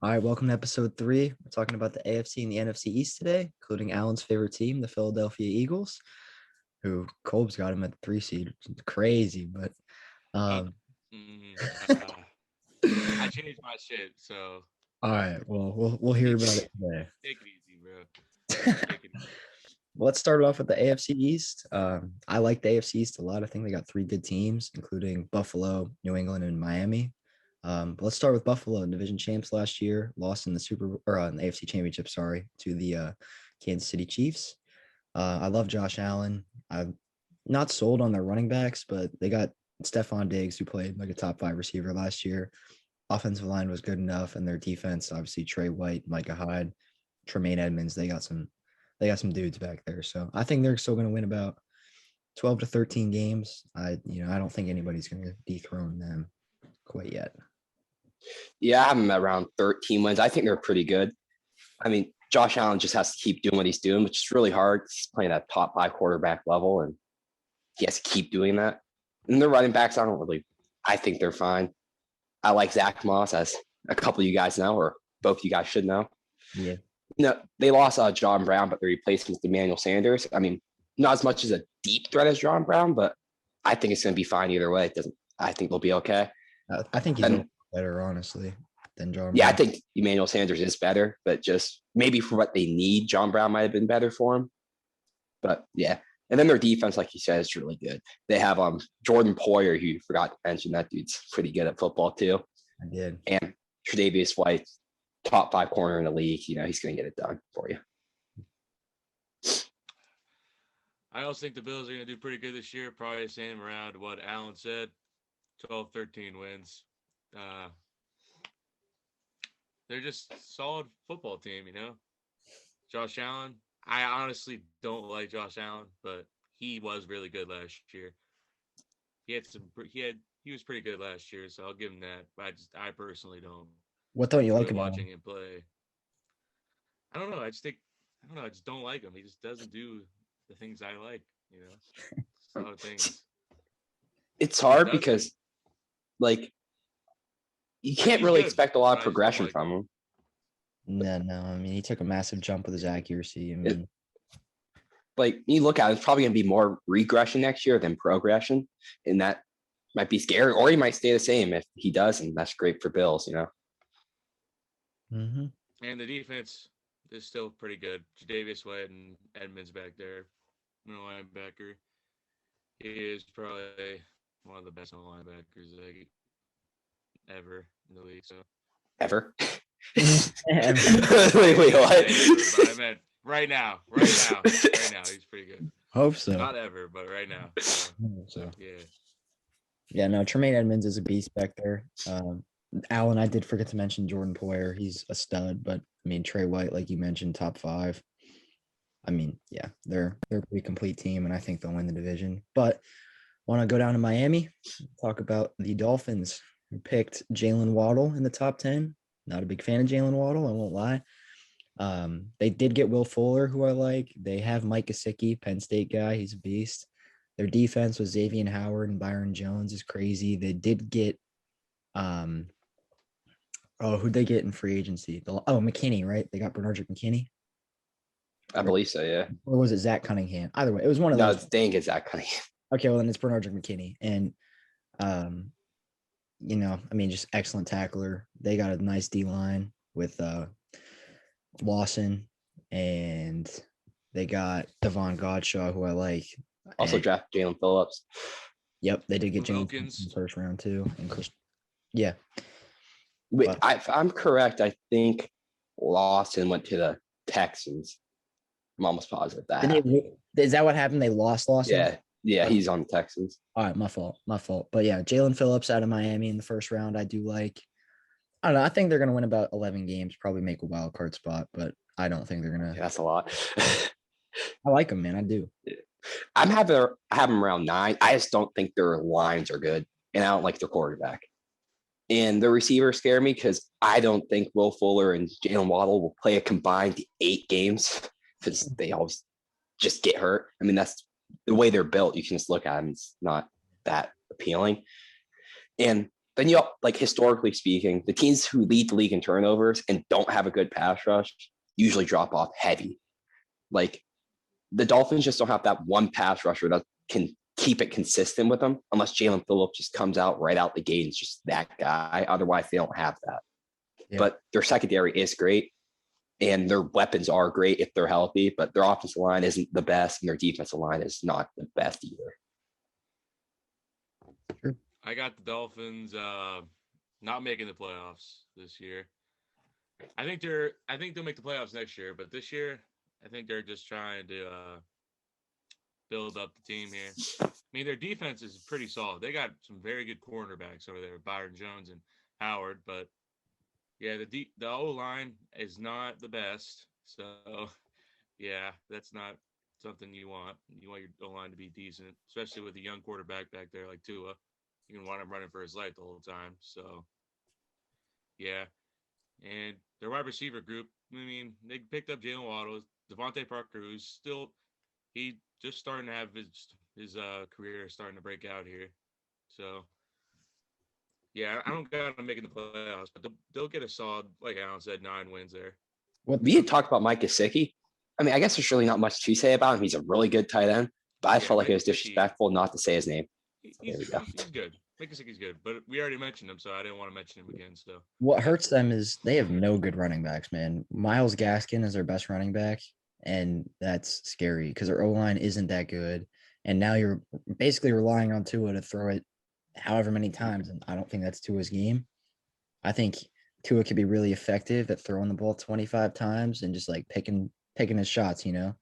All right, welcome to episode 3. We're talking about the AFC and the NFC East today, including Alan's favorite team, the Philadelphia Eagles, who Colb's got him at the 3 seed. Crazy, but I changed my shit, so all right, well, we'll hear about it today. take it easy, bro. Take it easy. Let's start off with the AFC East. I like the AFC East a lot. I think they got 3 good teams, including Buffalo, New England, and Miami. But let's start with Buffalo, division champs last year, lost in the in the AFC Championship, to the Kansas City Chiefs. I love Josh Allen. I'm not sold on their running backs, but they got Stephon Diggs, who played like a top 5 receiver last year. Offensive line was good enough, and their defense, obviously Trey White, Micah Hyde, Tremaine Edmonds, they got some dudes back there. So I think they're still going to win about 12 to 13 games. I don't think anybody's going to dethrone them quite yet. Yeah, I have them at around 13 wins. I think they're pretty good. I mean, Josh Allen just has to keep doing what he's doing, which is really hard. He's playing at top 5 quarterback level, and he has to keep doing that. And their running backs, I think they're fine. I like Zach Moss, as a couple of you guys know, or both of you guys should know. Yeah. No, they lost John Brown, but they replaced him with Emmanuel Sanders. I mean, not as much as a deep threat as John Brown, but I think it's going to be fine either way. I think they'll be okay. I think he's better, honestly, than John Brown. Yeah, I think Emmanuel Sanders is better, but just maybe for what they need, John Brown might have been better for him. But yeah, and then their defense, like you said, is really good. They have Jordan Poyer, who you forgot to mention. That dude's pretty good at football too. I did. And Tre'Davious White, top 5 corner in the league. He's going to get it done for you. I also think the Bills are going to do pretty good this year. Probably the same around what Alan said, 12, 13 wins. They're just a solid football team, Josh Allen. I honestly don't like Josh Allen, but he was really good last year. He was pretty good last year, so I'll give him that. But I personally don't. What don't you like about watching him play? I don't know. I just don't like him. He just doesn't do the things I like, A lot of things. It's hard because, you can't really expect a lot of progression from him. No. I mean, he took a massive jump with his accuracy. I mean, you look at it, it's probably going to be more regression next year than progression, and that might be scary. Or he might stay the same if he does, and that's great for Bills, Mm-hmm. And the defense is still pretty good. Tre'Davious White and Edmonds back there, middle linebacker. He is probably one of the best middle linebackers ever in the league. So ever. Wait, what? But I meant right now, he's pretty good. Hope so. Not ever, but right now. So yeah. Yeah, no, Tremaine Edmonds is a beast back there. Alan, I did forget to mention Jordan Poyer. He's a stud, but I mean Trey White, like you mentioned, top 5. I mean, yeah, they're a pretty complete team, and I think they'll win the division. But want to go down to Miami, talk about the Dolphins, who picked Jalen Waddle in the top 10. Not a big fan of Jalen Waddle, I won't lie. They did get Will Fuller, who I like. They have Mike Gesicki, Penn State guy. He's a beast. Their defense was Xavier Howard and Byron Jones is crazy. They did get who'd they get in free agency? McKinney, right? They got Bernard McKinney. I believe so, yeah. Or was it Zach Cunningham? Either way, it was one of those. No, dang it, Zach Cunningham. Okay, well then it's Bernard McKinney. And just excellent tackler. They got a nice D line with Lawson, and they got Devon Godshaw, who I like. Also draft Jalen Phillips. Yep, they did get James in the first round too. And yeah. Wait, if I'm correct, I think Lawson went to the Texans. I'm almost positive that. Is that what happened? They lost Lawson? Yeah, he's on the Texans. All right, my fault. But yeah, Jalen Phillips out of Miami in the first round, I do like. I don't know. I think they're going to win about 11 games, probably make a wild card spot, but I don't think they're going to. Yeah, that's a lot. I like them, man. I do. I have them around 9. I just don't think their lines are good, and I don't like their quarterback. And the receivers scare me because I don't think Will Fuller and Jalen Waddle will play a combined 8 games because they always just get hurt. I mean, that's the way they're built. You can just look at them. It's not that appealing. And then like historically speaking, the teams who lead the league in turnovers and don't have a good pass rush usually drop off heavy. Like the Dolphins just don't have that one pass rusher that can keep it consistent with them unless Jalen Phillips just comes out right out the gate and is just that guy. Otherwise, they don't have that. Yeah. But their secondary is great and their weapons are great if they're healthy, but their offensive line isn't the best and their defensive line is not the best either. Sure. I got the Dolphins not making the playoffs this year. I think they'll make the playoffs next year, but this year I think they're just trying to build up the team here. I mean, their defense is pretty solid. They got some very good cornerbacks over there, Byron Jones and Howard, but yeah, the O-line is not the best. So, yeah, that's not something you want. You want your O-line to be decent, especially with a young quarterback back there like Tua. You can want him running for his life the whole time. So, yeah. And their wide receiver group, I mean, they picked up Jalen Waddle, Devontae Parker, who's still – he just starting to have his career starting to break out here. So, yeah, I don't got them making the playoffs, but they'll get a solid, like Alan said, 9 wins there. Well, we had talked about Mike Gesicki. I mean, I guess there's really not much to say about him. He's a really good tight end, but I felt like it was disrespectful not to say his name. He's good. Mike Gesicki's good, but we already mentioned him, so I didn't want to mention him again. So what hurts them is they have no good running backs, man. Myles Gaskin is their best running back, and that's scary because their O-line isn't that good. And now you're basically relying on Tua to throw it however many times, and I don't think that's Tua's game. I think Tua could be really effective at throwing the ball 25 times and just like picking his shots, you know?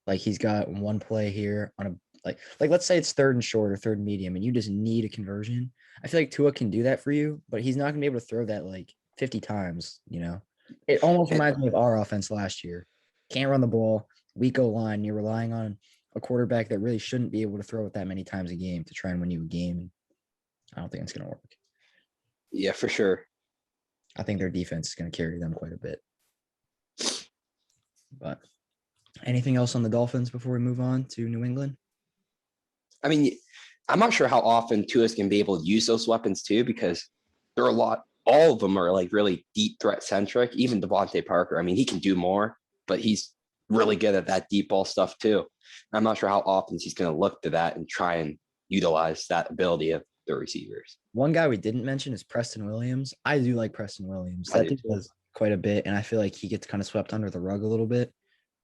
Like he's got one play here on a like let's say it's 3rd and short or 3rd and medium and you just need a conversion. I feel like Tua can do that for you, but he's not going to be able to throw that like 50 times, you know? It almost reminds me of our offense last year. Can't run the ball, weak O-line. You're relying on a quarterback that really shouldn't be able to throw it that many times a game to try and win you a game. I don't think it's going to work. Yeah, for sure. I think their defense is going to carry them quite a bit. But anything else on the Dolphins before we move on to New England? I mean, I'm not sure how often Tua's can be able to use those weapons too, because there are all of them are like really deep threat centric. Even Devontae Parker, I mean, he can do more, but he's really good at that deep ball stuff too. I'm not sure how often he's going to look to that and try and utilize that ability of the receivers. One guy we didn't mention is Preston Williams. I do like Preston Williams. That dude does quite a bit, and I feel like he gets kind of swept under the rug a little bit,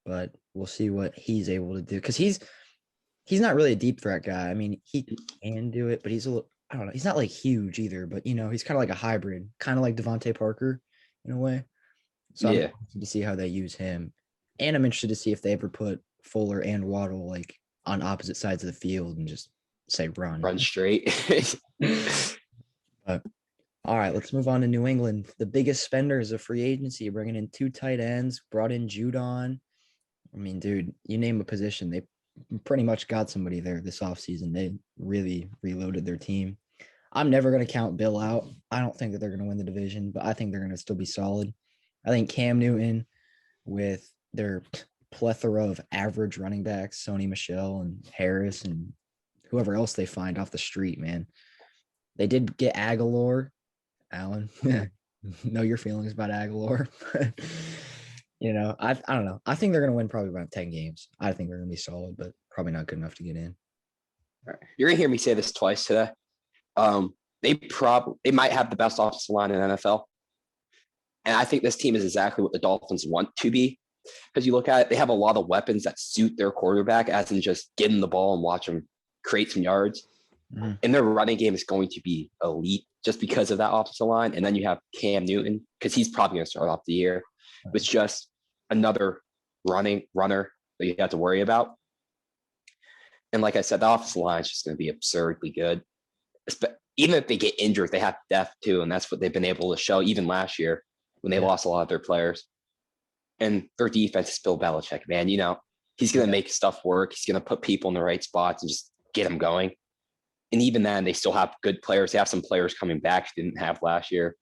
but we'll see what he's able to do because he's not really a deep threat guy. I mean, he can do it, but he's a little, I don't know. He's not like huge either, but you know, he's kind of like a hybrid, kind of like Devontae Parker in a way. So I'm interested to see how they use him, and I'm interested to see if they ever put Fuller and Waddle like on opposite sides of the field and just say run straight. But all right, let's move on to New England. The biggest spenders of free agency, bringing in 2 tight ends, brought in Judon. I mean, dude, you name a position, they pretty much got somebody there this offseason. They really reloaded their team. I'm never going to count Bill out. I don't think that they're going to win the division, but I think they're going to still be solid. I think Cam Newton, with their plethora of average running backs, Sony Michel and Harris and whoever else they find off the street, man. They did get Aguilar. Alan, know your feelings about Aguilar. You know, I don't know. I think they're going to win probably about 10 games. I think they're going to be solid, but probably not good enough to get in. You're going to hear me say this twice today. They might have the best offensive line in NFL. And I think this team is exactly what the Dolphins want to be. Because you look at it, they have a lot of weapons that suit their quarterback, as in just get him the ball and watch him create some yards. Mm. And their running game is going to be elite just because of that offensive line. And then you have Cam Newton, because he's probably going to start off the year. It's just another runner that you have to worry about. And like I said, the offensive line is just going to be absurdly good. Even if they get injured, they have depth too. And that's what they've been able to show even last year when they lost a lot of their players. And their defense is Bill Belichick, man. You know, he's going to make stuff work. He's going to put people in the right spots and just get them going. And even then, they still have good players. They have some players coming back they didn't have last year.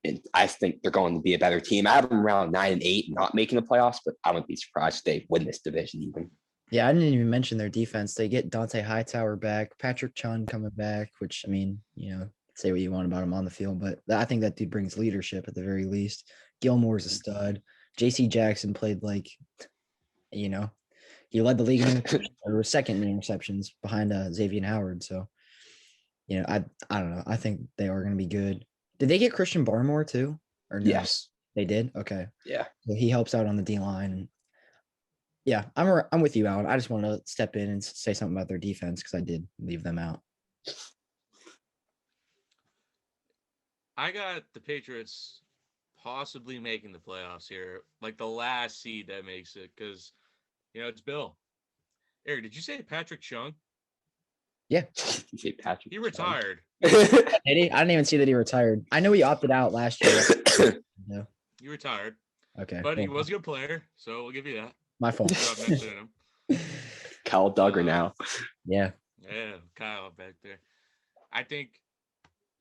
And I think they're going to be a better team. I have them around 9-8, not making the playoffs, but I wouldn't be surprised if they win this division even. Yeah, I didn't even mention their defense. They get Dante Hightower back, Patrick Chung coming back, which, I mean, you know, say what you want about him on the field, but I think that dude brings leadership at the very least. Gilmore's a stud. J.C. Jackson played like, he led the league in interceptions, or second in interceptions behind Xavier Howard. So, I don't know. I think they are going to be good. Did they get Christian Barmore too? Or no? Yes. They did? Okay. Yeah. So he helps out on the D-line. Yeah, I'm with you, Alan. I just want to step in and say something about their defense because I did leave them out. I got the Patriots possibly making the playoffs here, like the last seed that makes it, because it's Bill. Eric, did you say Patrick Chung? Yeah. You say Patrick. He retired. Did he? I didn't even see that he retired. I know he opted out last year. No. He retired. Okay. But he was a good player, so we'll give you that. My fault. Kyle Duggar now. Yeah. Yeah, Kyle back there. I think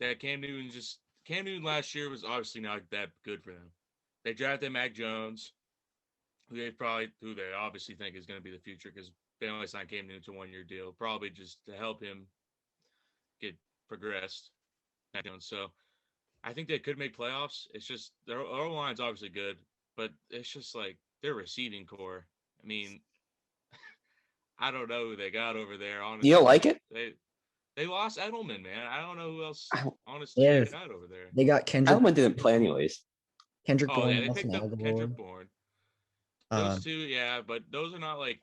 that Cam Newton last year was obviously not that good for them. They drafted Mac Jones, who they obviously think is going to be the future because they only signed Cam Newton to a 1-year deal, probably just to help him get progressed. So I think they could make playoffs. It's just their O-line's obviously good, but it's just like their receiving core. I mean, I don't know who they got over there. Honestly, You don't like it? They lost Edelman, man. I don't know who else. Honestly, Yeah, they got over there. They got Kendrick. Edelman didn't play anyways. Kendrick Oh Bourne. yeah, they picked up Kendrick Bourne. Those two, yeah, but those are not like.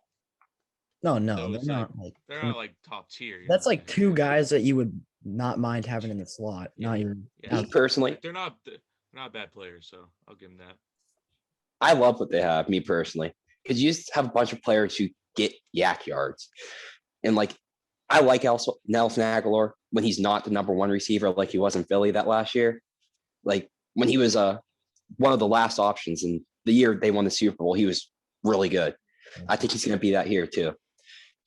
No, those, they're not like. They're not like top tier. That's like two guys that you would not mind having in the slot. Yeah. Not your. Yeah. Me personally, they're not bad players, so I'll give them that. I love what they have. Me personally, because you just have a bunch of players who get yak yards, and like I like Nelson Aguilar when he's not the number one receiver like he was in Philly that last year. Like when he was one of the last options, and the year they won the Super Bowl, he was really good. I think he's going to be that here too.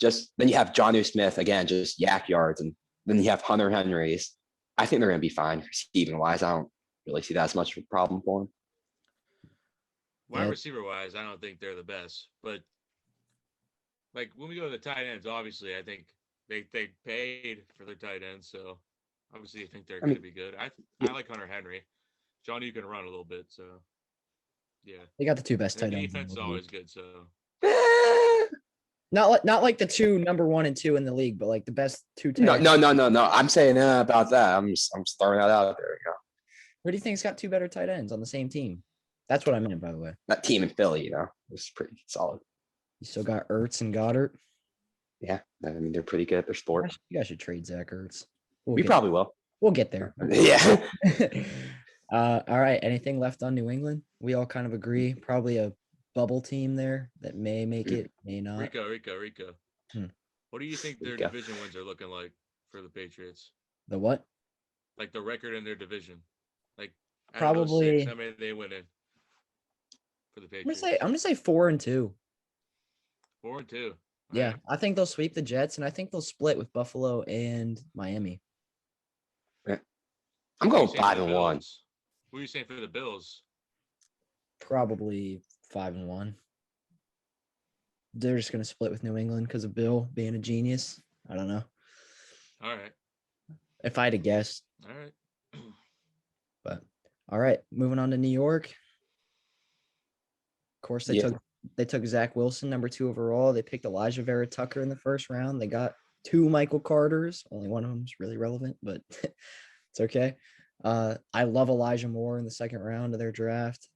Just then you have Jonnu Smith again, just yak yards, and then you have Hunter Henry's. I think they're going to be fine receiving wise. I don't really see that as much of a problem for them. Wide receiver wise, I don't think they're the best, but like when we go to the tight ends, obviously I think they paid for their tight ends, so obviously I think they're going to be good. I like Hunter Henry. John, you can run a little bit, so yeah. They got the two best tight ends. Defense is always good, so. Not like the two number 1 and 2 in the league, but like the best two. No. I'm saying about that. I'm just throwing that out there. Who do you think's got two better tight ends on the same team? That's what I meant, by the way. That team in Philly, was pretty solid. You still got Ertz and Goddard. Yeah, I mean they're pretty good at their sport. You guys should trade Zach Ertz. We probably will. We'll get there. Yeah. All right. Anything left on New England? We all kind of agree. Probably a bubble team there that may make it, may not. Rico. What do you think their division wins are looking like for the Patriots? The what? Like the record in their division. Like probably. How many they win in for the Patriots? I'm gonna say 4-2. 4-2. Yeah, I think they'll sweep the Jets, and I think they'll split with Buffalo and Miami. I'm going 5-1. What are you saying for the Bills? Probably 5-1. They're just going to split with New England because of Bill being a genius. I don't know. All right. If I had to guess. All right. But all right, moving on to New York. Of course, they took Zach Wilson, number 2 overall. They picked Elijah Vera Tucker in the first round. They got 2 Michael Carters. Only one of them is really relevant, but it's okay. I love Elijah Moore in the second round of their draft.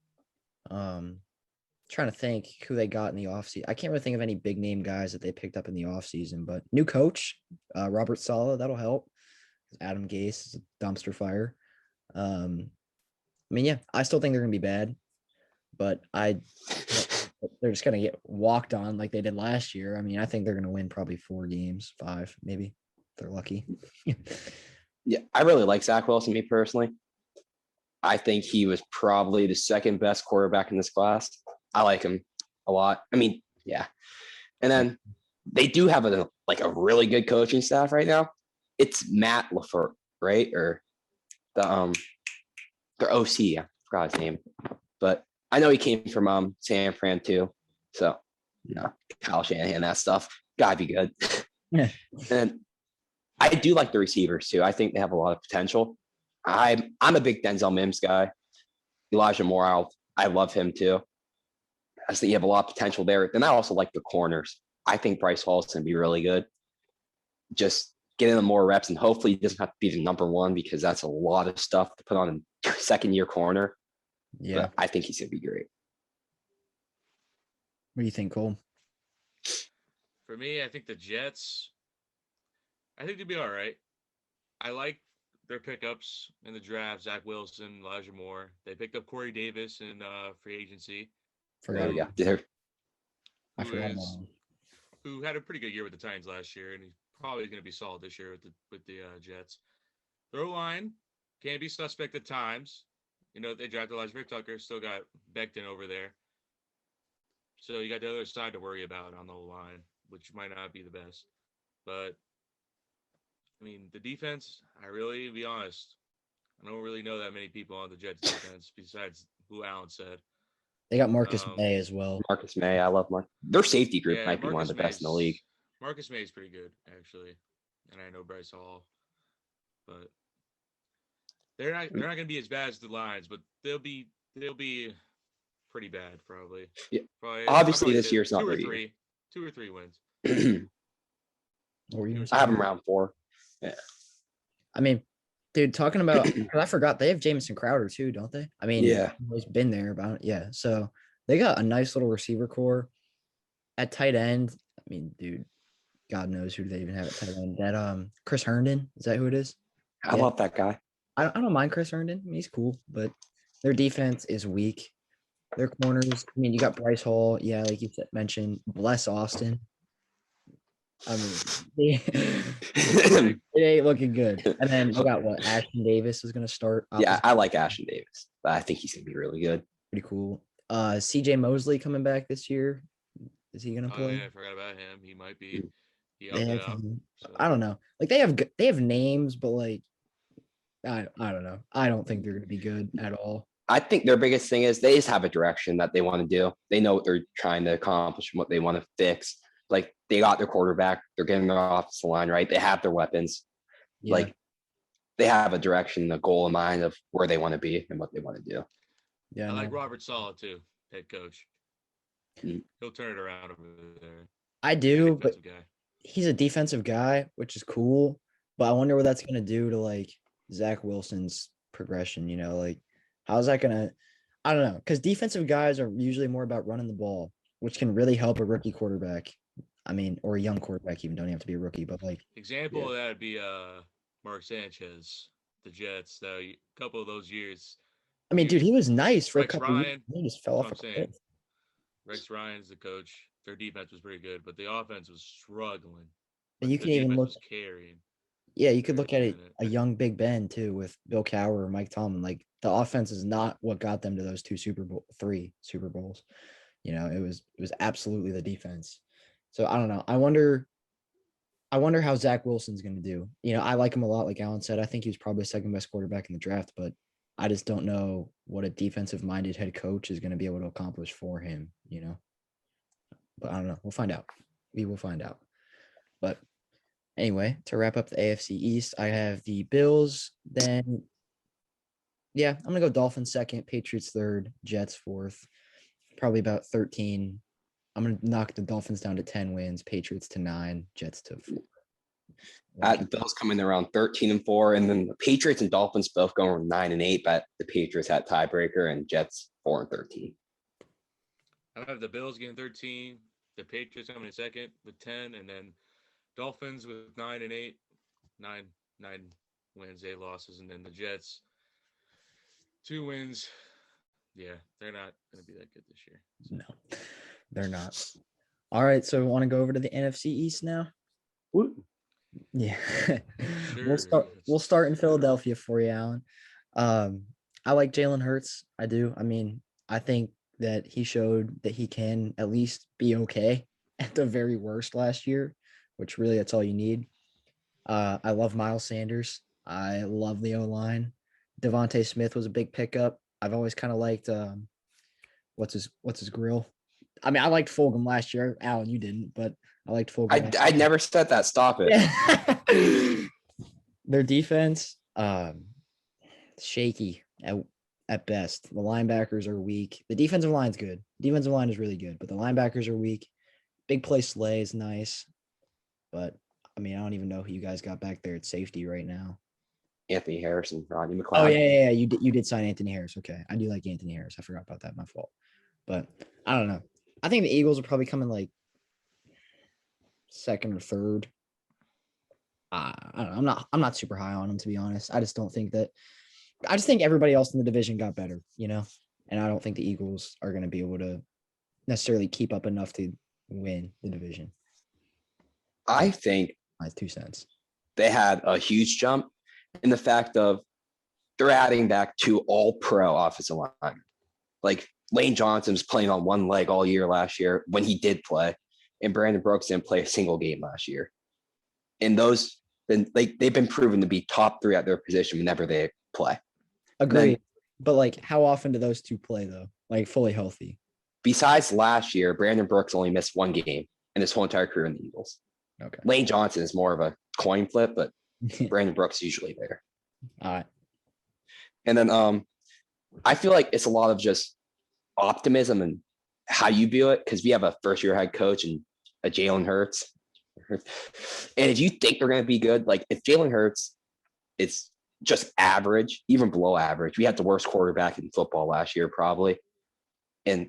Trying to think who they got in the offseason. I can't really think of any big name guys that they picked up in the offseason, but new coach, Robert Saleh, that'll help. Adam Gase is a dumpster fire. I mean, yeah, I still think they're going to be bad, but they're just going to get walked on like they did last year. I mean, I think they're going to win probably 4 games, 5, maybe, if they're lucky. Yeah, I really like Zach Wilson, me personally. I think he was probably the second best quarterback in this class. I like him a lot. I mean, yeah. And then they do have a really good coaching staff right now. It's Matt LaFleur, right? Or the their OC, I forgot his name. But I know he came from San Fran too. So, Kyle Shanahan, that stuff. Gotta be good. Yeah. And I do like the receivers too. I think they have a lot of potential. I'm a big Denzel Mims guy. Elijah Moore, I love him too. I think you have a lot of potential there. Then I also like the corners. I think Bryce Hall is going to be really good. Just getting him more reps, and hopefully he doesn't have to be the number one because that's a lot of stuff to put on a second-year corner. Yeah. But I think he's going to be great. What do you think, Cole? For me, I think the Jets, I think they'd be all right. I like their pickups in the draft, Zach Wilson, Elijah Moore. They picked up Corey Davis in free agency. Forgot. Yeah, there. I forgot about him. Who had a pretty good year with the Titans last year, and he's probably going to be solid this year with the Jets. Their line can be suspect at times. You know, they drafted Elijah Tucker, still got Becton over there. So you got the other side to worry about on the line, which might not be the best. But, I mean, the defense, to be honest, I don't really know that many people on the Jets defense besides who Allen said. They got Marcus May as well. Marcus May, I love Mark. Their safety group might be one of the best in the league. Marcus May is pretty good, actually. And I know Bryce Hall. But they're not going to be as bad as the Lions, but they'll be pretty bad, probably. Yeah. Obviously, this year's not two or three wins. I have them round 4. Yeah. I mean, dude, talking about, I forgot they have Jamison Crowder too, don't they? I mean, yeah, he's been there about, yeah. So they got a nice little receiver core at tight end. I mean, dude, God knows who they even have at tight end. That Chris Herndon, is that who it is? I love that guy. I don't mind Chris Herndon. I mean, he's cool, but their defense is weak. Their corners, I mean, you got Bryce Hall, yeah, like you mentioned, Bless Austin. I mean, it ain't looking good. And then we got what? Ashton Davis is going to start. Yeah, I like Ashton Davis. But I think he's going to be really good. Pretty cool. CJ Mosley coming back this year. Is he going to play? Oh, yeah, I forgot about him. He might be. He opted out, so. I don't know. Like they have names, but like I don't know. I don't think they're going to be good at all. I think their biggest thing is they just have a direction that they want to do. They know what they're trying to accomplish and what they want to fix. Like they got their quarterback, they're getting their offensive line right. They have their weapons. Yeah. Like they have a direction, a goal in mind of where they want to be and what they want to do. Yeah, I like Robert Saleh too, head coach. He'll turn it around over there. I do, but he's a defensive guy, which is cool. But I wonder what that's going to do to like Zach Wilson's progression. You know, like how's that going to? I don't know, because defensive guys are usually more about running the ball, which can really help a rookie quarterback. I mean, or a young quarterback, even don't even have to be a rookie, but like example of that would be Mark Sanchez, the Jets. Though a couple of those years. I mean, dude, he was nice for Rex a couple Ryan, years. He just fell off a cliff. Rex Ryan's the coach. Their defense was pretty good, but the offense was struggling. And you can even look carrying. Yeah, you could look at it a young Big Ben too with Bill Cowher or Mike Tomlin. Like the offense is not what got them to those 3 Super Bowls. You know, it was absolutely the defense. So I don't know. I wonder how Zach Wilson's going to do. You know, I like him a lot. Like Alan said, I think he was probably second best quarterback in the draft, but I just don't know what a defensive minded head coach is going to be able to accomplish for him, you know, but I don't know. We'll find out. We will find out. But anyway, to wrap up the AFC East, I have the Bills. Then, yeah, I'm going to go Dolphins second, Patriots third, Jets fourth, probably about 13. I'm going to knock the Dolphins down to 10 wins, Patriots to 9, Jets to 4. The Bills come in around 13-4, and then the Patriots and Dolphins both going 9-8, but the Patriots had tiebreaker and Jets 4-13. I have the Bills getting 13, the Patriots coming in second with 10, and then Dolphins with 9-8, 9 wins, 8 losses, and then the Jets 2 wins. Yeah, they're not going to be that good this year. So. No, they're not. All right, so we want to go over to the NFC East now. Woo. Yeah, Sure. We'll start in Philadelphia for you, Alan. I like Jalen Hurts. I do. I mean, I think that he showed that he can at least be okay at the very worst last year, which really that's all you need. I love Miles Sanders. I love the O-line. Devontae Smith was a big pickup. I've always kind of liked what's his grill. I mean, I liked Fulgham last year. Alan, you didn't, but I liked Fulgham. I never said that. Stop it. Their defense, shaky at best. The linebackers are weak. The defensive line's good. Defensive line is really good, but the linebackers are weak. Big play Slay is nice, but I mean, I don't even know who you guys got back there at safety right now. Anthony Harrison, Rodney McLeod. Oh yeah. You did sign Anthony Harris. Okay, I do like Anthony Harris. I forgot about that. My fault. But I don't know. I think the Eagles will probably come in like second or third. I don't know. I'm not super high on them, to be honest. I just think everybody else in the division got better, and I don't think the Eagles are going to be able to necessarily keep up enough to win the division. I think my 2 cents. They had a huge jump in the fact of they're adding back 2 all-pro offensive linemen. Like Lane Johnson's playing on one leg all year last year when he did play, and Brandon Brooks didn't play a single game last year. And they've been proven to be top 3 at their position whenever they play. Agreed. But how often do those 2 play though? Like fully healthy? Besides last year, Brandon Brooks only missed 1 game in his whole entire career in the Eagles. Okay. Lane Johnson is more of a coin flip, but Brandon Brooks is usually there. All right. And then I feel like it's a lot of just optimism and how you view it, because we have a first-year head coach and a Jalen Hurts. And if you think they're going to be good, like if Jalen Hurts, it's just average, even below average. We had the worst quarterback in football last year, probably. And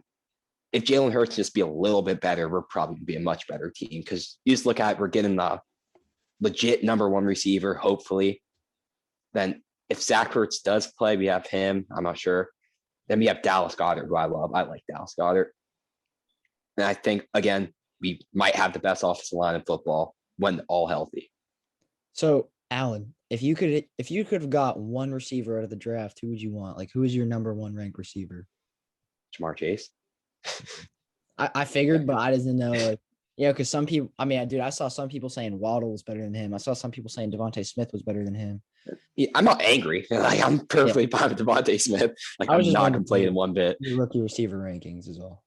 if Jalen Hurts just be a little bit better, we're probably going to be a much better team, because you just look at, we're getting the legit number 1 receiver, hopefully. Then if Zach Ertz does play, we have him. I'm not sure. Then we have Dallas Goedert, who I love. I like Dallas Goedert. And I think, again, we might have the best offensive line in football when all healthy. So, Alan, if you could have got one receiver out of the draft, who would you want? Like, who is your number 1 ranked receiver? Jamar Chase. I figured, but I didn't know. Because some people, dude, I saw some people saying Waddle was better than him. I saw some people saying Devontae Smith was better than him. Yeah, I'm not angry. I'm perfectly fine with Devontae Smith. I'm not complaining one bit. Your rookie receiver rankings as well.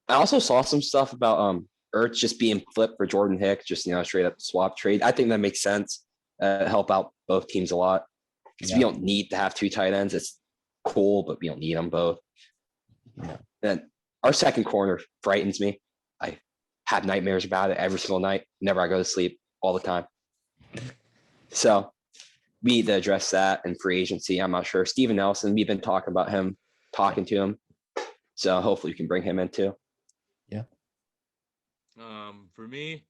I also saw some stuff about Ertz just being flipped for Jordan Hicks, just straight up swap trade. I think that makes sense. Help out both teams a lot, because we don't need to have 2 tight ends. It's cool, but we don't need them both. Yeah. And our second corner frightens me. I have nightmares about it every single night. Whenever I go to sleep, all the time. So we need to address that in free agency. I'm not sure. Steven Nelson, we've been talking to him. So hopefully we can bring him in too. Yeah. For me,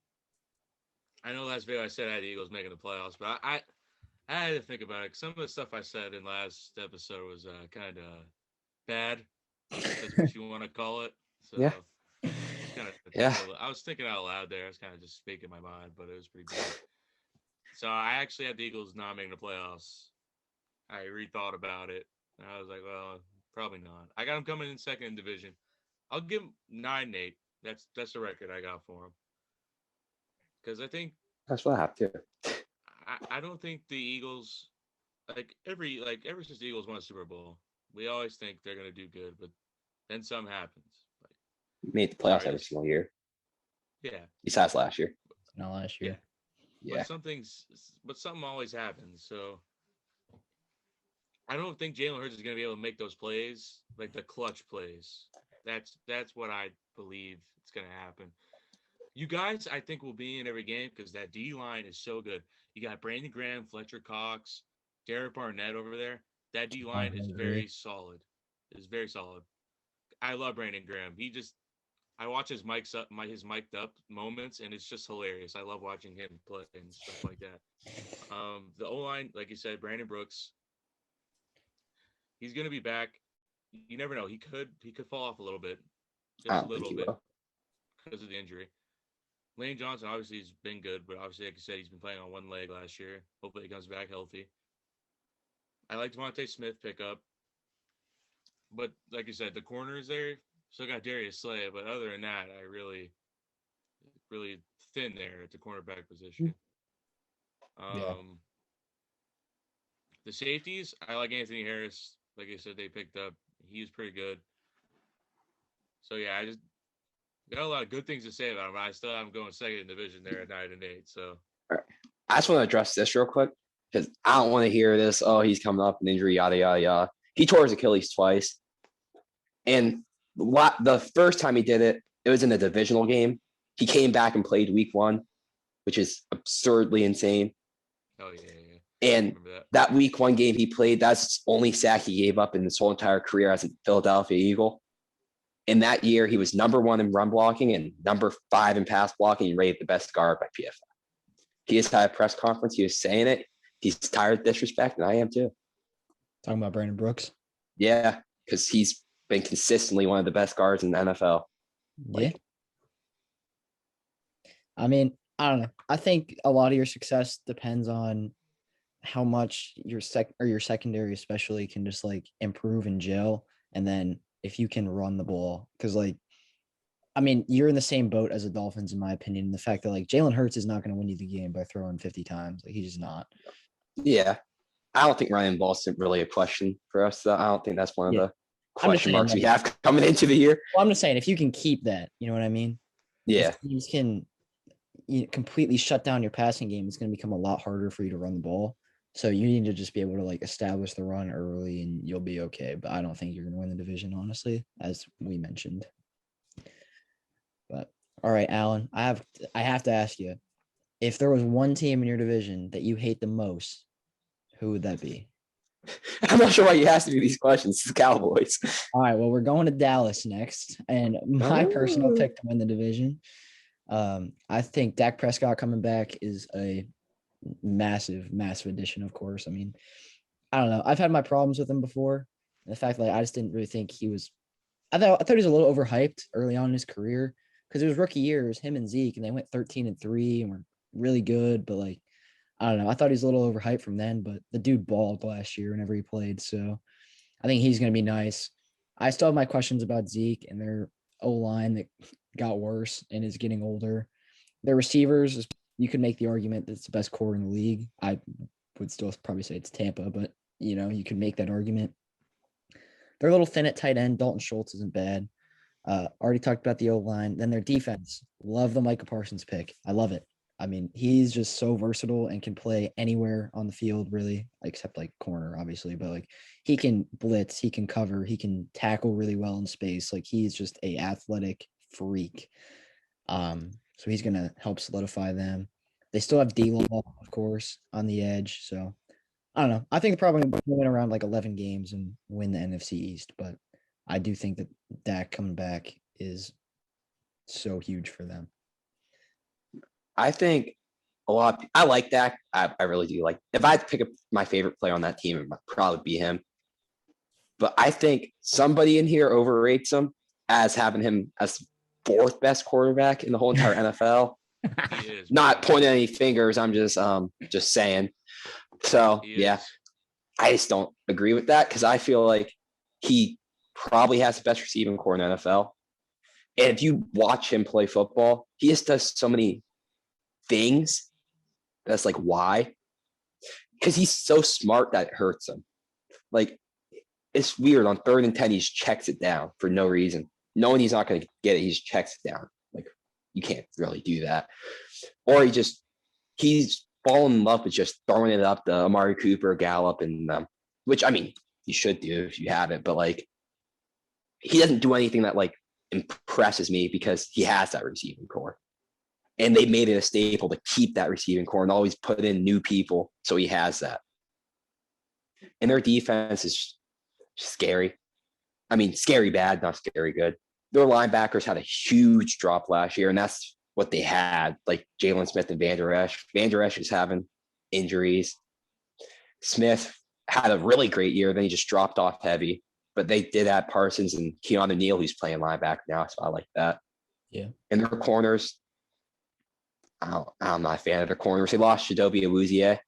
I know last video I said I had the Eagles making the playoffs, but I had to think about it. Some of the stuff I said in last episode was kind of bad. That's what you want to call it. So, yeah. I was thinking out loud there. I was kind of just speaking my mind, but it was pretty bad. So I actually had the Eagles not making the playoffs. I rethought about it. And I was like, well, probably not. I got them coming in second in division. I'll give them 9-8. That's the record I got for them. Because I think that's what I have to. I don't think the Eagles, ever since the Eagles won a Super Bowl, we always think they're gonna do good, but then something happens. Made the playoffs every single year. Yeah. Besides last year. Not last year. Yeah. But something always happens. So I don't think Jalen Hurts is gonna be able to make those plays, like the clutch plays. That's what I believe it's gonna happen. You guys, I think, will be in every game because that D line is so good. You got Brandon Graham, Fletcher Cox, Derek Barnett over there. That D line is very solid. It's very solid. I love Brandon Graham. I watch his mic'd up moments, and it's just hilarious. I love watching him play and stuff like that. The O-line, like you said, Brandon Brooks, he's gonna be back. You never know. He could fall off a little bit, just a little bit, because of the injury. Lane Johnson obviously has been good, but obviously, like I said, he's been playing on one leg last year. Hopefully, he comes back healthy. I like Devontae Smith pickup, but like you said, the corners there. Still got Darius Slay, but other than that, I really thin there at the cornerback position. The safeties, I like Anthony Harris. Like I said, they picked up. He was pretty good. So yeah, I just got a lot of good things to say about him. I still have him going second in division there at 9-8. So all right. I just want to address this real quick. because I don't want to hear this. Oh, he's coming up an injury, yada yada yada. He tore his Achilles twice, and the first time he did it, it was in a divisional game. He came back and played week 1, which is absurdly insane. Oh yeah. And that week 1 game he played, that's the only sack he gave up in his whole entire career as a Philadelphia Eagle. In that year, he was number 1 in run blocking and number 5 in pass blocking, and rated the best guard by PFF. He just had a press conference. He was saying it. He's tired of disrespect, and I am too. Talking about Brandon Brooks? Yeah, because he's been consistently one of the best guards in the NFL. Yeah. I mean, I don't know. I think a lot of your success depends on how much your secondary especially can just like improve and gel, and then if you can run the ball, because like, I mean, you're in the same boat as the Dolphins in my opinion. The fact that like Jalen Hurts is not going to win you the game by throwing 50 times, like he's just not. Yeah, I don't think Ryan Ball's really a question for us. Though. I don't think that's one of the question marks we have coming into the year. Well, I'm just saying if you can keep that, you know what I mean? Yeah, if you can completely shut down your passing game, it's going to become a lot harder for you to run the ball. So you need to just be able to like establish the run early and you'll be okay. But I don't think you're going to win the division, honestly, as we mentioned. But all right, Alan, I have to ask you, if there was one team in your division that you hate the most, who would that be? I'm not sure why you asked me these questions. It's the Cowboys. All right, well, we're going to Dallas next. And my personal pick to win the division, I think Dak Prescott coming back is a massive addition, of course. I mean, I don't know. I've had my problems with him before. And the fact that I just didn't really think he was I thought he was a little overhyped early on in his career because it was rookie years, him and Zeke, and they went 13-3 and were really good. But like, I don't know. I thought he was a little overhyped from then, but the dude balled last year whenever he played. So I think he's going to be nice. I still have my questions about Zeke and their O-line that got worse and is getting older. Their receivers, you could make the argument that it's the best core in the league. I would still probably say it's Tampa, but, you could make that argument. They're a little thin at tight end. Dalton Schultz isn't bad. Already talked about the O-line. Then their defense. Love the Micah Parsons pick. I love it. I mean, he's just so versatile and can play anywhere on the field, really, except like corner, obviously. But like, he can blitz, he can cover, he can tackle really well in space. Like, he's just a athletic freak. So he's gonna help solidify them. They still have D-Law, of course, on the edge. So I don't know. I think they're probably win around like 11 games and win the NFC East. But I do think that Dak coming back is so huge for them. I think I like Dak. I really do like. If I had to pick up my favorite player on that team, it would probably be him. But I think somebody in here overrates him as having him as 4th best quarterback in the whole entire NFL. Not pointing any fingers. I'm just saying. So yeah, I just don't agree with that because I feel like he probably has the best receiving core in the NFL. And if you watch him play football, he just does so many things. That's like why? Because he's so smart that it hurts him. Like, it's weird. On 3rd and 10, he just checks it down for no reason. Knowing he's not going to get it, he just checks it down. Like, you can't really do that. Or he's fallen in love with just throwing it up to Amari Cooper, Gallup, and which, I mean, you should do if you haven't. But, like, he doesn't do anything that, like, impresses me because he has that receiving core. And they made it a staple to keep that receiving core and always put in new people. So he has that. And their defense is scary. I mean, scary bad, not scary good. Their linebackers had a huge drop last year, and that's what they had. Like Jalen Smith and Van Der Esch. Van Der Esch is having injuries. Smith had a really great year. Then he just dropped off heavy. But they did add Parsons and Keanu Neal, who's playing linebacker now. So I like that. Yeah. And their corners, I'm not a fan of their corners. They lost Chidobe Awuzie.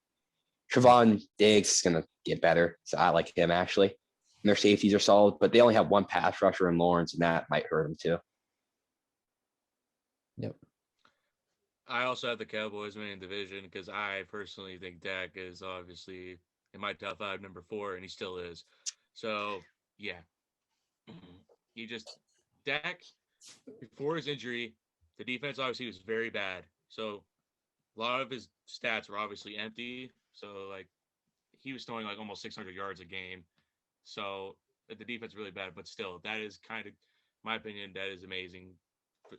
Trevon Diggs is going to get better. So I like him, actually. And their safeties are solid, but they only have one pass rusher in Lawrence, and that might hurt them too. Yep. I also have the Cowboys winning division because I personally think Dak is obviously in my top 5, number 4, and he still is. So, yeah. Dak, before his injury, the defense obviously was very bad. So a lot of his stats were obviously empty. So like he was throwing like almost 600 yards a game. So the defense is really bad, but still, that is kind of, my opinion, that is amazing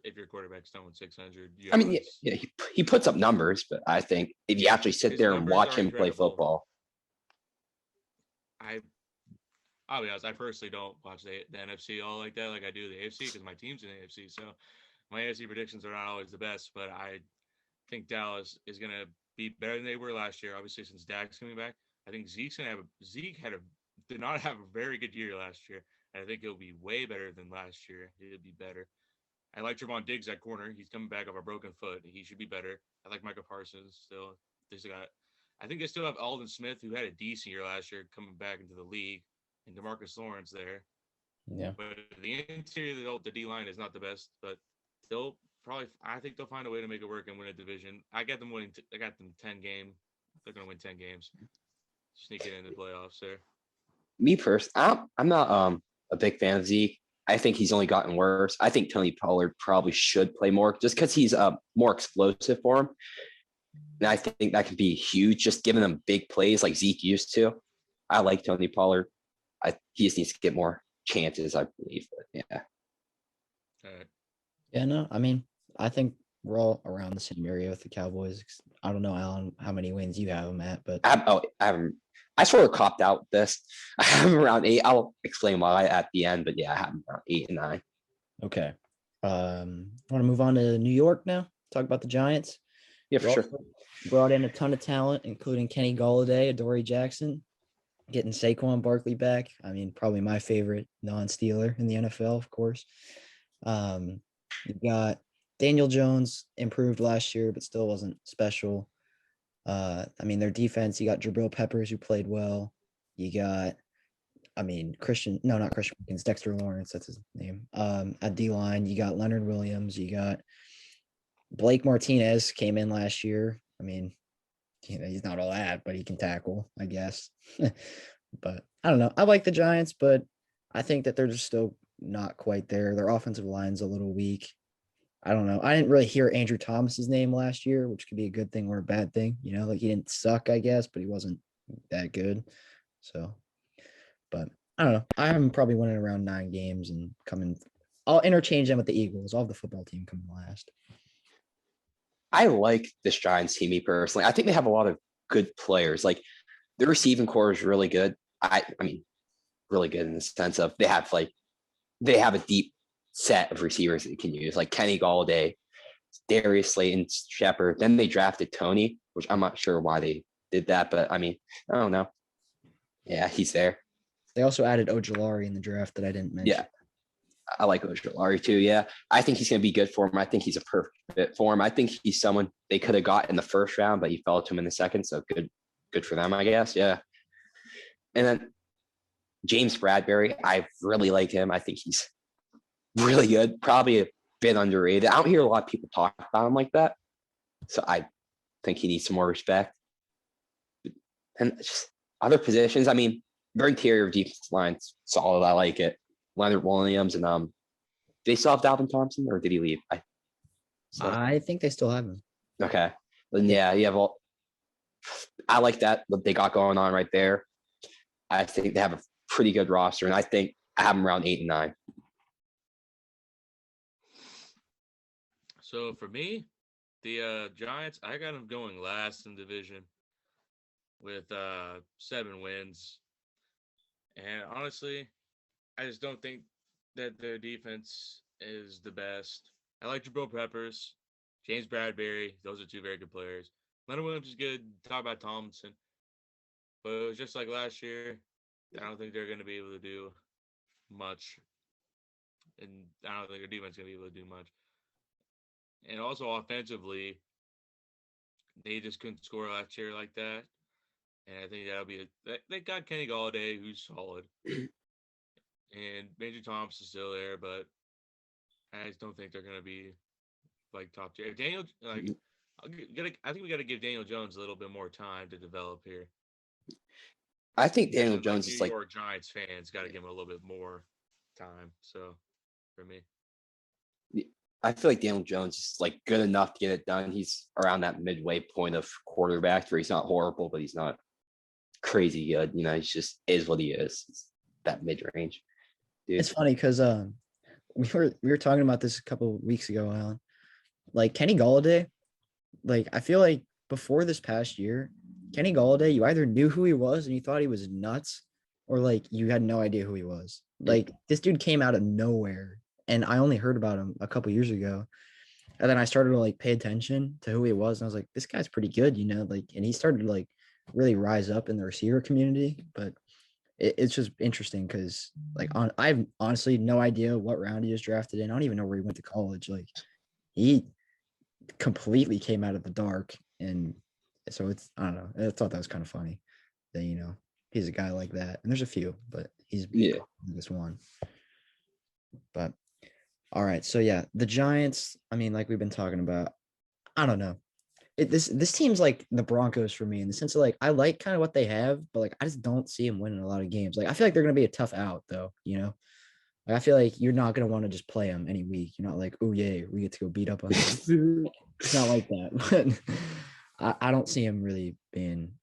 if your quarterback's throwing 600 I mean, yeah, yards. yeah he puts up numbers, but I think if you actually sit His there and numbers watch are him play incredible. football, I'll be honest, I personally don't watch the NFC all like that, like I do the AFC, because my team's in the AFC. So my AFC predictions are not always the best, but I think Dallas is going to be better than they were last year. Obviously, since Dak's coming back, I think Zeke did not have a very good year last year. And I think he'll be way better than last year. He'll be better. I like Trevon Diggs at corner. He's coming back off a broken foot. He should be better. I like Micah Parsons still. I think they still have Aldon Smith, who had a decent year last year, coming back into the league, and DeMarcus Lawrence there. Yeah. But the interior of the D line is not the best, but they'll probably. I think they'll find a way to make it work and win a division. I got them winning. I got them 10 game. They're gonna win 10 games. Sneaking into the playoffs there. me personally, I'm not a big fan of Zeke. I think he's only gotten worse. I think Tony Pollard probably should play more just because he's more explosive for him. And I think that could be huge, just giving them big plays like Zeke used to. I like Tony Pollard. He just needs to get more chances, I believe. But yeah. All right. Yeah, no, I mean, I think we're all around the same area with the Cowboys. I don't know, Alan, how many wins you have them at, but I sort of copped out this. I have them around 8. I'll explain why at the end, but yeah, I have them around 8 and 9. okay. Want to move on to New York now? Talk about the Giants. Yeah, for sure. Brought in a ton of talent, including Kenny Golladay, Adoree Jackson, getting Saquon Barkley back. I mean, probably my favorite non-Steeler in the NFL, of course. You've got Daniel Jones, improved last year, but still wasn't special. I mean, their defense, you got Jabril Peppers, who played well. You got, not Christian Wilkins, Dexter Lawrence, that's his name. At D-line, you got Leonard Williams. You got Blake Martinez came in last year. I mean, he's not all that, but he can tackle, I guess. But I don't know. I like the Giants, but I think that they're just still not quite there. Their offensive line's a little weak. I don't know. I didn't really hear Andrew Thomas's name last year, which could be a good thing or a bad thing. Like he didn't suck, I guess, but he wasn't that good. So, but I don't know. I have him probably winning around 9 games and coming. I'll interchange them with the Eagles. I'll have the football team coming last. I like this Giants team, me personally. I think they have a lot of good players. Like the receiving core is really good. I mean, really good in the sense of they have a deep set of receivers that you can use, like Kenny Golladay, Darius Slayton, Shepard. Then they drafted Tony, which I'm not sure why they did that, but I mean, I don't know. Yeah, he's there. They also added Ojulari in the draft that I didn't mention. Yeah, I like Ojulari too. Yeah, I think he's going to be good for him. I think he's a perfect fit for him. I think he's someone they could have got in the first round, but he fell to him in the second. So good for them, I guess. Yeah. And then James Bradberry, I really like him. I think he's really good. Probably a bit underrated. I don't hear a lot of people talk about him like that. So I think he needs some more respect. And just other positions, I mean, their interior defense line's solid. I like it. Leonard Williams and they still have Dalvin Thompson, or did he leave? I think they still have him. Okay. Then yeah. Well, I like that what they got going on right there. I think they have a pretty good roster, and I think I have them around 8 and 9. So for me, the Giants, I got them going last in division with 7 wins. And honestly, I just don't think that their defense is the best. I like Jabril Peppers, James Bradberry. Those are 2 very good players. Leonard Williams is good. Talk about Tomlinson. But it was just like last year. I don't think they're going to be able to do much. And I don't think their defense is going to be able to do much. And also offensively, they just couldn't score last year like that. And I think that'll be they got Kenny Golladay, who's solid. And Major Thomas is still there, but I just don't think they're going to be like top tier. Daniel, I think we got to give Daniel Jones a little bit more time to develop here. I think Daniel Jones is New York Giants fans got to give him a little bit more time. So, for me, I feel like Daniel Jones is like good enough to get it done. He's around that midway point of quarterback where he's not horrible, but he's not crazy good. He's just is what he is. It's that mid range. Dude. It's funny because we were talking about this a couple of weeks ago, Alan. Like Kenny Golladay, like I feel like before this past year, Kenny Golladay, you either knew who he was and you thought he was nuts, or like you had no idea who he was. Like this dude came out of nowhere, and I only heard about him a couple years ago, and then I started to like pay attention to who he was, and I was like, this guy's pretty good, like, and he started to like really rise up in the receiver community, but. It's just interesting because like I have honestly no idea what round he was drafted in. I don't even know where he went to college. Like he completely came out of the dark, and so it's I don't know. I thought that was kind of funny that he's a guy like that, and there's a few, but he's this one. But all right, so yeah, the Giants. I mean, like we've been talking about, I don't know. This team's like the Broncos for me in the sense of like I like kind of what they have, but like I just don't see them winning a lot of games. Like I feel like they're gonna be a tough out though, Like I feel like you're not gonna want to just play them any week. You're not like, oh yeah, we get to go beat up on them. It's not like that, but I don't see him really being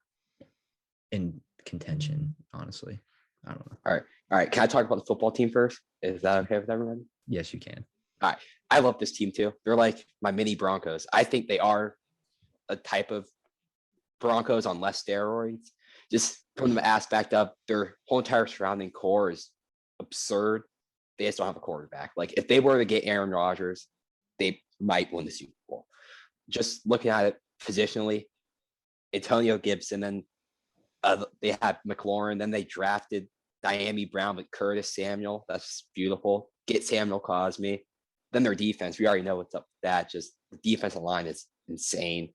in contention, honestly. I don't know. All right. Can I talk about the football team first? Is that okay with everyone? Yes, you can. All right. I love this team too. They're like my mini Broncos. I think they are a type of Broncos on less steroids. Just from the aspect of their whole entire surrounding core is absurd. They just don't have a quarterback. Like if they were to get Aaron Rodgers, they might win the Super Bowl. Just looking at it positionally, Antonio Gibson, then they had McLaurin, then they drafted Diami Brown with Curtis Samuel. That's beautiful. Get Samuel Cosme. Then their defense, we already know what's up with that. Just the defensive line is insane.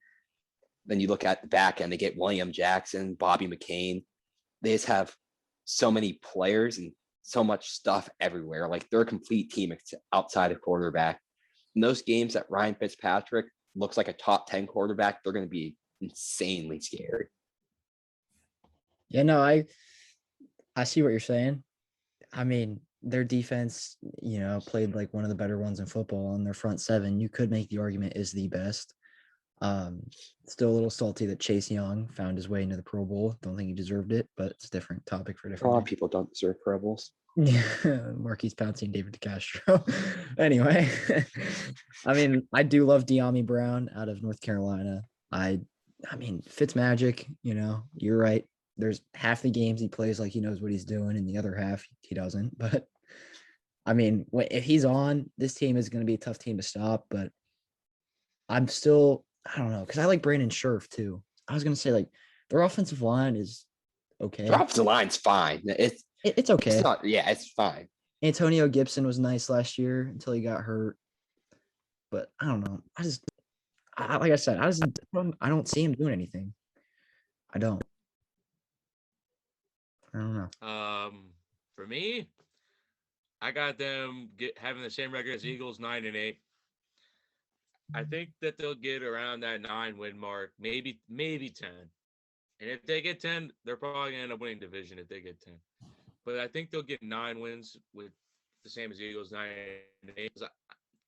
Then you look at the back end, they get William Jackson, Bobby McCain. They just have so many players and so much stuff everywhere. Like they're a complete team outside of quarterback. In those games that Ryan Fitzpatrick looks like a top 10 quarterback, they're going to be insanely scary. Yeah, no, I see what you're saying. I mean, their defense, played like one of the better ones in football, and their front seven, you could make the argument is the best. Still a little salty that Chase Young found his way into the Pro Bowl. Don't think he deserved it, but it's a different topic for a different. A lot of people don't deserve Pro Bowls. Yeah, Marquise Pouncey and David DeCastro. Anyway, I mean, I do love Diami Brown out of North Carolina. I mean, Fitzmagic, you're right. There's half the games he plays like he knows what he's doing, and the other half he doesn't. But I mean, if he's on, this team is going to be a tough team to stop. But I'm still, I don't know, because I like Brandon Scherf too. I was going to say like their offensive line is okay. Their offensive line's fine. It's okay. It's not, yeah, it's fine. Antonio Gibson was nice last year until he got hurt. But I don't know. Like I said, I don't see him doing anything. I don't know. For me, I got them having the same record as Eagles, 9-8. I think that they'll get around that 9-win mark, maybe 10. And if they get 10, they're probably gonna end up winning division if they get 10. But I think they'll get 9 wins with the same as Eagles, 9-8.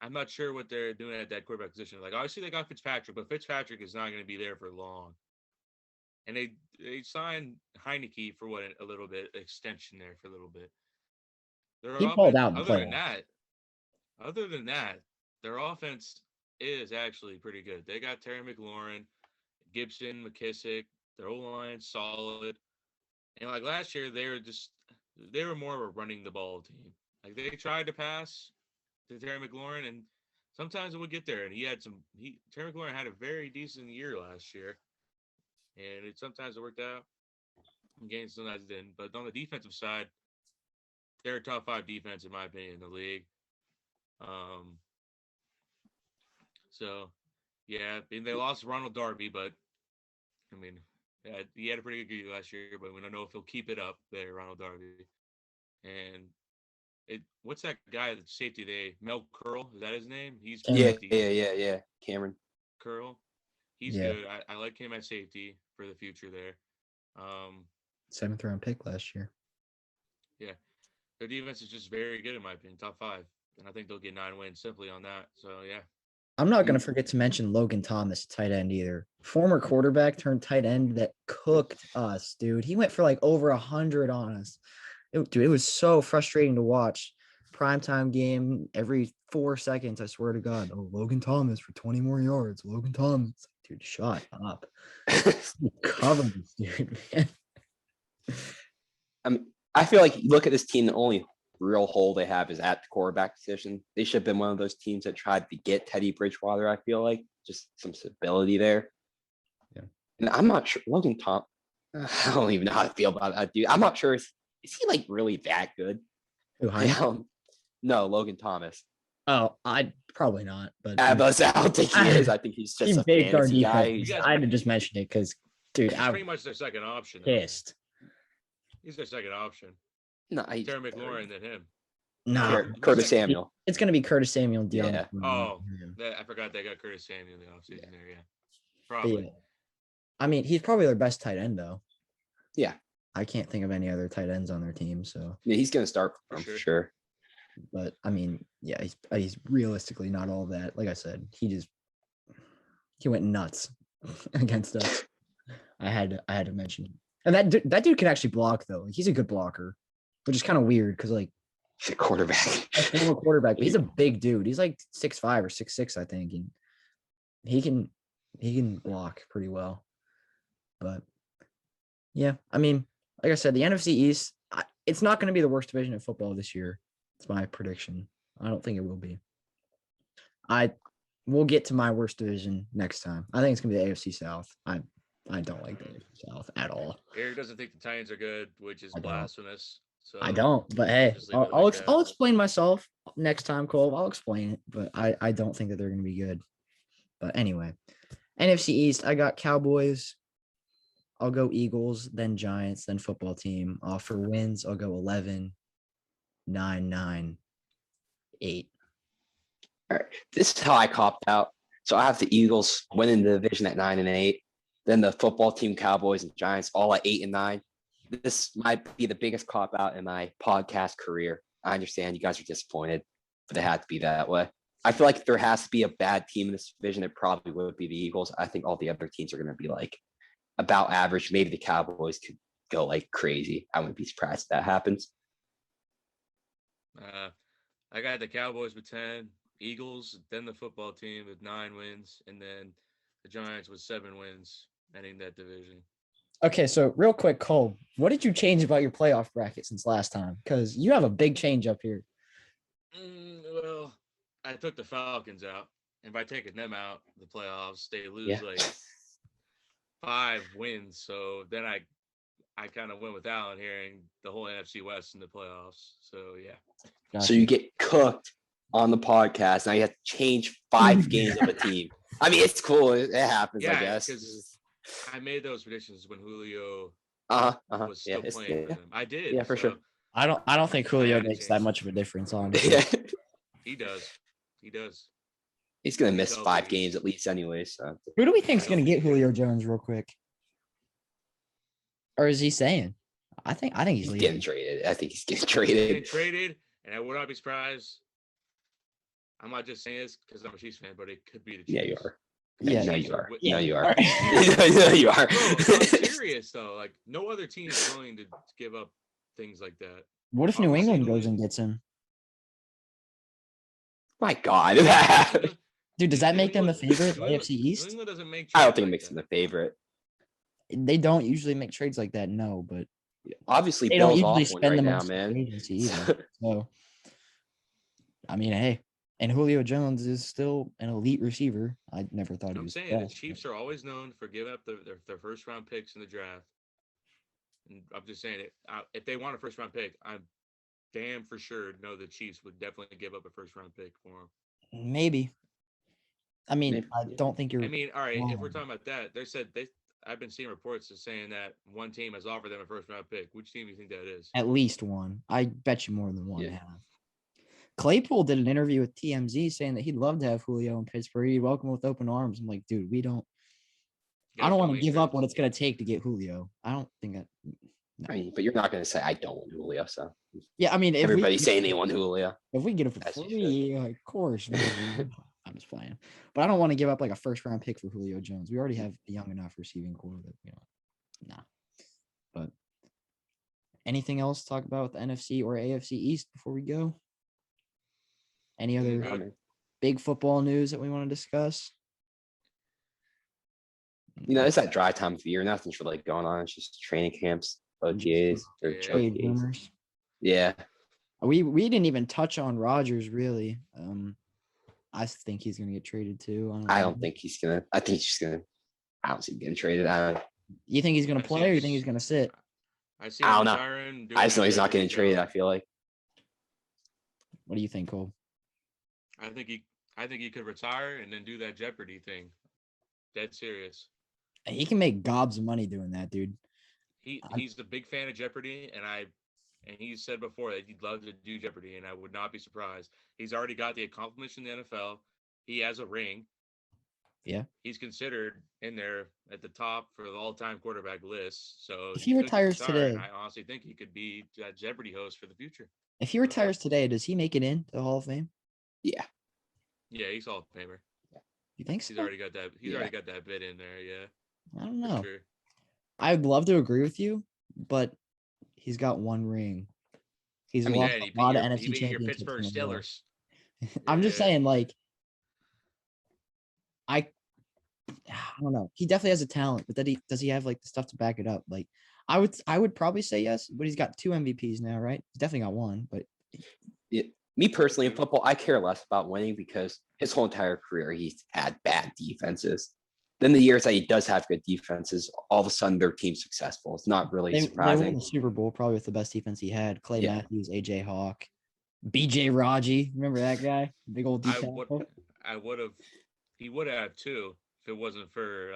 I'm not sure what they're doing at that quarterback position. Like obviously they got Fitzpatrick, but Fitzpatrick is not going to be there for long. And they signed Heineke for a little bit extension there for a little bit. He pulled out. Other than that, their offense is actually pretty good. They got Terry McLaurin, Gibson, McKissick. Their O-line solid. And like last year, they were more of a running the ball team. Like they tried to pass to Terry McLaurin, and sometimes it would get there. And Terry McLaurin had a very decent year last year, and sometimes it worked out. And games sometimes it didn't. But on the defensive side, they're a top 5 defense in my opinion in the league. So yeah, they lost Ronald Darby, but I mean. Yeah, he had a pretty good year last year, but we don't know if he'll keep it up there, Ronald Darby. And what's that guy that's safety day? Mel Curl, is that his name? He's Yeah. Cameron Curl. He's good. I like him at safety for the future there. 7th round pick last year. Yeah. Their defense is just very good in my opinion, top 5. and I think they'll get 9 wins simply on that. So yeah. I'm not going to forget to mention Logan Thomas, tight end either. Former quarterback turned tight end that cooked us, dude. He went for like over 100 on us. It was so frustrating to watch. Primetime game every 4 seconds, I swear to God. Oh, Logan Thomas for 20 more yards. Logan Thomas. Dude, shut up. Cover this dude, man. I mean, I feel like you look at this team, the only real hole they have is at the quarterback position. They should have been one of those teams that tried to get Teddy Bridgewater, I feel like. Just some stability there. Yeah. And I'm not sure. Logan Thomas, I don't even know how to feel about that dude. I'm not sure. Is he like really that good? Who, Heineken? No, Logan Thomas. Oh, I probably not. But I don't think he is. I think he's just a fantasy guy. I had to just mention it because, dude, He's I'm pretty much their second option. pissed. He's their second option. No, Terry McLaurin than him. No, Curtis Samuel. It's going to be Curtis Samuel. Yeah. Oh, I forgot they got Curtis Samuel in the offseason there. Yeah, But probably. yeah. I mean, he's probably their best tight end, though. Yeah. I can't think of any other tight ends on their team. So Yeah, he's going to start for sure. But I mean, yeah, he's realistically not all that. Like I said, he went nuts against us. I had to mention, and that dude can actually block though. He's a good blocker, which is kind of weird because like He's a quarterback. former quarterback, but he's a big dude. He's like 6'5" or 6'6", I think, and he can block pretty well. But yeah, I mean, like I said, the NFC East, it's not going to be the worst division in football this year. It's my prediction. I don't think it will be. We'll get to my worst division next time. I think it's gonna be the AFC South. I don't like the AFC South at all. Eric doesn't think the Titans are good, which is blasphemous. So I don't. But hey, I'll explain myself next time, Cole. I'll explain it. But I don't think that they're gonna be good. But anyway, NFC East, I got Cowboys. I'll go Eagles, then Giants, then football team. For wins, I'll go 11, 9, 9, 8. All right. This is how I copped out. So I have the Eagles winning the division at 9 and 8. Then the football team, Cowboys and Giants, all at 8 and 9. This might be the biggest cop out in my podcast career. I understand you guys are disappointed, but it had to be that way. I feel like if there has to be a bad team in this division, it probably would be the Eagles. I think all the other teams are going to be like about average. Maybe the Cowboys could go like crazy. I wouldn't be surprised if that happens. I got the Cowboys with 10, Eagles, then the football team with 9 wins, and then the Giants with 7 wins, ending that division. Okay, so real quick, Cole, what did you change about your playoff bracket since last time? Because you have a big change up here. Well, I took the Falcons out, and by taking them out, the playoffs, they lose like 5 wins. So then I kind of went with Allen here and the whole NFC West in the playoffs. So yeah. Gotcha. So you get cooked on the podcast. Now you have to change 5 games of a team. I mean, it's cool. It happens, I guess. Because I made those predictions when Julio was still playing for them. I did. Yeah, for sure. I don't think Julio makes that much of a difference on it. He does. He's gonna miss 5 games at least anyway. So who do we think is gonna get Julio Jones real quick? Or is he saying? I think he's getting traded. I think he's getting traded. And I would not be surprised. I'm not just saying this because I'm a Chiefs fan, but it could be the Chiefs. Yeah, you are. Yeah, no, you are. Yeah. No, you are. Right. No, you are. Bro, I'm serious though. Like no other team is willing to give up things like that. What if New England goes and gets him? My God. Dude, does that make them the favorite in the AFC East? New England doesn't make I don't think it makes them the favorite. They don't usually make trades like that, no, but obviously they Bill's don't usually off spend right the now, most man. agency either. So, I mean, hey, and Julio Jones is still an elite receiver. I never thought he was. I'm saying the Chiefs are always known for giving up their first round picks in the draft. And I'm just saying it. If they want a first round pick, I'm damn for sure know the Chiefs would definitely give up a first round pick for him. Maybe. I mean, I don't think you're. I mean, all right. If we're talking about that, I've been seeing reports of saying that one team has offered them a first round pick. Which team do you think that is? At least one. I bet you more than one Yeah. have. Claypool did an interview with TMZ saying that he'd love to have Julio in Pittsburgh. He'd welcome with open arms. I'm like, dude, I don't want to give up what it's going to take to get Julio. I don't think that. I mean, but you're not going to say I don't want Julio. So Yeah, I mean, if everybody's saying they want Julio. if we get it for As you free, like, of course. I'm just playing, but I don't want to give up like a first round pick for Julio Jones. We already have a young enough receiving core that nah. But anything else to talk about with the NFC or AFC East before we go? Any other big football news that we want to discuss? It's that dry time of year. Nothing's really going on. It's just training camps, OTAs, or Trade OTAs. rumors. Yeah. We didn't even touch on Rodgers really. I think he's gonna get traded too. I don't think he's gonna. I think he's just gonna. I don't see him getting traded. You think he's gonna play, or you think he's gonna sit? I don't know. I just know he's not getting traded. I feel like. What do you think, Cole? I think he could retire and then do that Jeopardy thing. Dead serious. He can make gobs of money doing that, dude. He's a big fan of Jeopardy, and he said before that he'd love to do Jeopardy, and I would not be surprised. He's already got the accomplishments in the NFL. He has a ring. Yeah. He's considered in there at the top for the all-time quarterback list. So if he retires today, I honestly think he could be a Jeopardy host for the future. If he retires today, does he make it into the Hall of Fame? Yeah. Yeah, he's Hall of Famer. You think so? He's already got that. He's already got that bit in there. Yeah. I don't know. Sure. I'd love to agree with you, but he's got one ring. He's lost a lot of NFC championships. Your Pittsburgh Steelers. I'm just saying, like, I don't know. He definitely has a talent, but does he have like the stuff to back it up? Like, I would probably say yes, but he's got 2 MVPs now, right? He's definitely got one, but me personally in football, I care less about winning because his whole entire career he's had bad defenses. Then the years that he does have good defenses, all of a sudden their team's successful. It's not really surprising. They won the Super Bowl probably with the best defense he had. Clay Matthews, AJ Hawk, BJ Raji. Remember that guy? Big old defense. He would have too if it wasn't for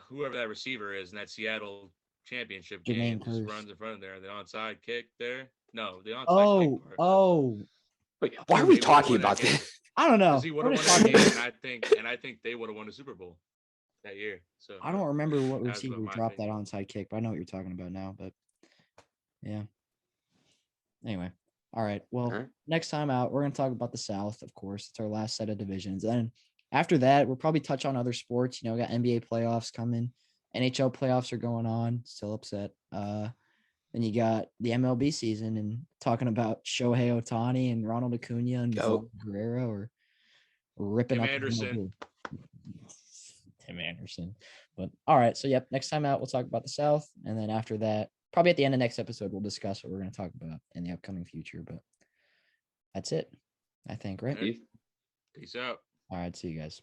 whoever that receiver is in that Seattle championship game. Just runs in front of there. The onside kick there. No, the onside kick part. Oh. Wait, why are we talking about this? I don't know. He would have won that game, and I think they would have won the Super Bowl that year. So I don't remember what receiver dropped that onside kick, but I know what you're talking about now. But yeah. Anyway, all right. Well, next time out, we're gonna talk about the South. Of course, it's our last set of divisions, and after that, we'll probably touch on other sports. We got NBA playoffs coming, NHL playoffs are going on. Still upset. Then you got the MLB season and talking about Shohei Ohtani and Ronald Acuna and Guerrero or ripping up Anderson. Tim Anderson. But all right. So, yep. Next time out, we'll talk about the South. And then after that, probably at the end of next episode, we'll discuss what we're going to talk about in the upcoming future. But that's it, I think, right? Peace out. All right. See you guys.